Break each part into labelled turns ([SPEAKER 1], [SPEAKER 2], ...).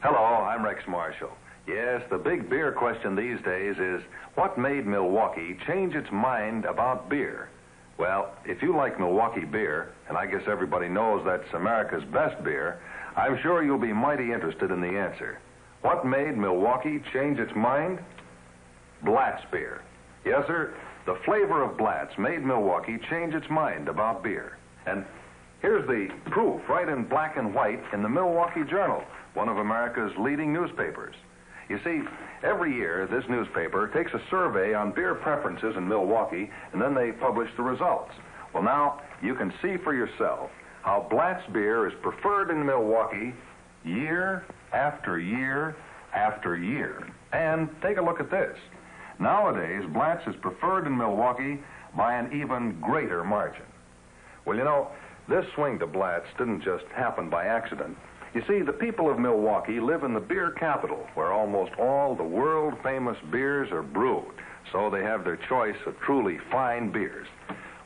[SPEAKER 1] Hello, I'm Rex Marshall. Yes, the big beer question these days is, what made Milwaukee change its mind about beer? Well, if you like Milwaukee beer, and I guess everybody knows that's America's best beer, I'm sure you'll be mighty interested in the answer. What made Milwaukee change its mind? Blatz beer. Yes, sir, the flavor of Blatz made Milwaukee change its mind about beer. And here's the proof right in black and white in the Milwaukee Journal, one of America's leading newspapers. You see, every year this newspaper takes a survey on beer preferences in Milwaukee, and then they publish the results. Well, now you can see for yourself how Blatz beer is preferred in Milwaukee year after year after year. And take a look at this. Nowadays, Blatz is preferred in Milwaukee by an even greater margin. Well, you know, this swing to Blatz didn't just happen by accident. You see, the people of Milwaukee live in the beer capital, where almost all the world-famous beers are brewed, so they have their choice of truly fine beers.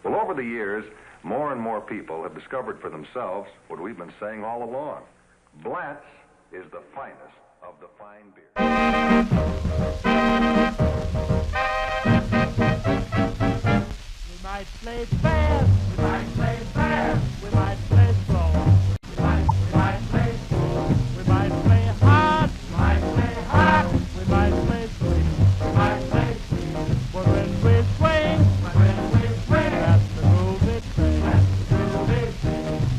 [SPEAKER 1] Well, over the years, more and more people have discovered for themselves what we've been saying all along. Blatz is the finest of the fine beers.
[SPEAKER 2] We might play fast, we might play fast, we might play slow. We might play slow. We might play hard, we might play sweet, but when we swing, that's the groove it plays.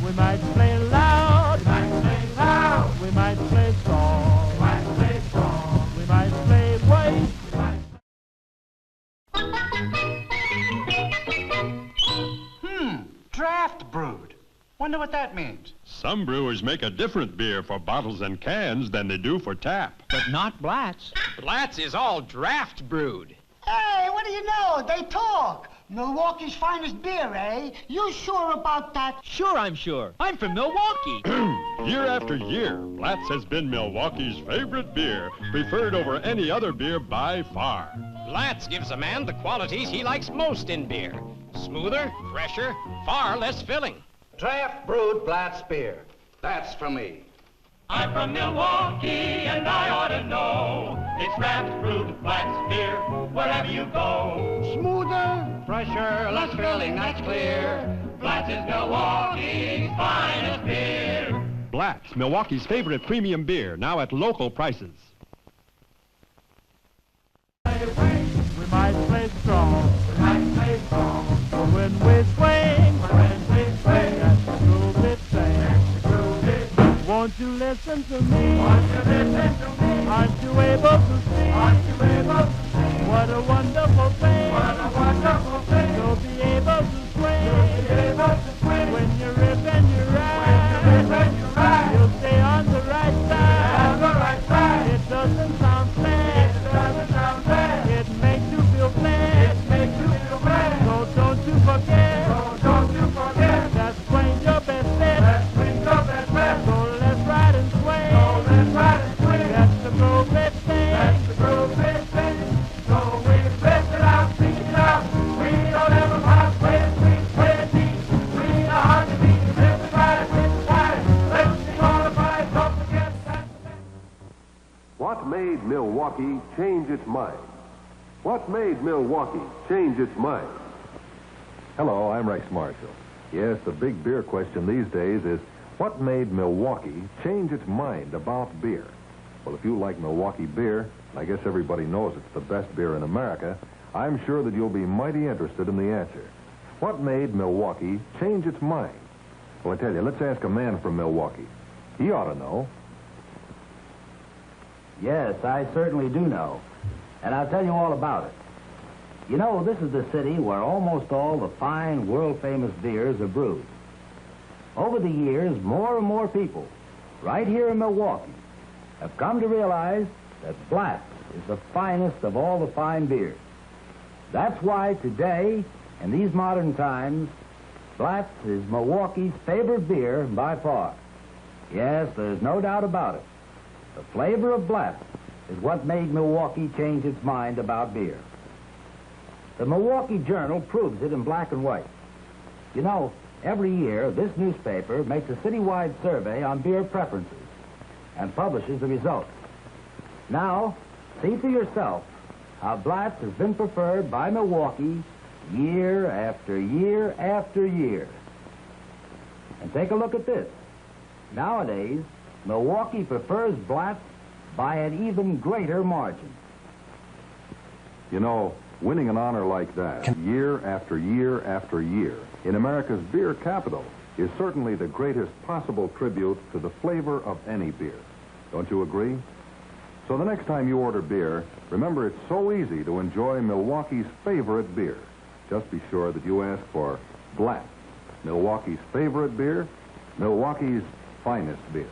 [SPEAKER 2] We might play loud, we might play soft, we might play weight.
[SPEAKER 3] Draft brewed. Wonder what that means.
[SPEAKER 4] Some brewers make a different beer for bottles and cans than they do for tap.
[SPEAKER 5] But not Blatz.
[SPEAKER 6] Blatz is all draft brewed.
[SPEAKER 7] Hey, what do you know? They talk. Milwaukee's finest beer, eh? You sure about that?
[SPEAKER 5] Sure, I'm sure. I'm from Milwaukee.
[SPEAKER 4] Year after year, Blatz has been Milwaukee's favorite beer, preferred over any other beer by far.
[SPEAKER 6] Blatz gives a man the qualities he likes most in beer. Smoother, fresher, far less filling.
[SPEAKER 3] Draft brewed Blatz beer. That's for me.
[SPEAKER 8] I'm from Milwaukee and I ought to know. It's draft brewed Blatz beer wherever you go.
[SPEAKER 3] Smoother, fresher, less filling, that's clear.
[SPEAKER 8] Blatz is Milwaukee's finest beer.
[SPEAKER 4] Blatz, Milwaukee's favorite premium beer, now at local prices.
[SPEAKER 2] We might play strong, but when we swing, that's the groove it plays. Won't you listen to me? Aren't you able to see? What a wonderful thing. So be able to swing. When you rip and you ride, you'll stay on the right side. It doesn't sound bad. It makes you feel glad. So don't you forget. That swing's your best bet. So let's ride and swing. That's the groove it thing.
[SPEAKER 8] So we rip it out, sing it out. We don't ever mind play it deep. We know how to beat the rip it right with the time. Let's sing all the vibes up against that.
[SPEAKER 9] What made Milwaukee change its mind? What made Milwaukee change its mind?
[SPEAKER 1] Hello, I'm Rex Marshall. Yes, the big beer question these days is, what made Milwaukee change its mind about beer? Well, if you like Milwaukee beer, and I guess everybody knows it's the best beer in America, I'm sure that you'll be mighty interested in the answer. What made Milwaukee change its mind? Well, I tell you, let's ask a man from Milwaukee. He ought to know.
[SPEAKER 10] Yes, I certainly do know. And I'll tell you all about it. You know, this is the city where almost all the fine, world-famous beers are brewed. Over the years, more and more people, right here in Milwaukee, have come to realize that Blatz is the finest of all the fine beers. That's why today, in these modern times, Blatz is Milwaukee's favorite beer by far. Yes, there's no doubt about it. The flavor of Blatz is what made Milwaukee change its mind about beer. The Milwaukee Journal proves it in black and white. You know, every year, this newspaper makes a citywide survey on beer preferences. and publishes the results. Now, see for yourself how Blatz has been preferred by Milwaukee year after year after year. And take a look at this. Nowadays, Milwaukee prefers Blatz by an even greater margin.
[SPEAKER 1] You know, winning an honor like that, year after year after year, in America's beer capital, is certainly the greatest possible tribute to the flavor of any beer. Don't you agree? So the next time you order beer, remember it's so easy to enjoy Milwaukee's favorite beer. Just be sure that you ask for Blatz, Milwaukee's favorite beer, Milwaukee's finest beer.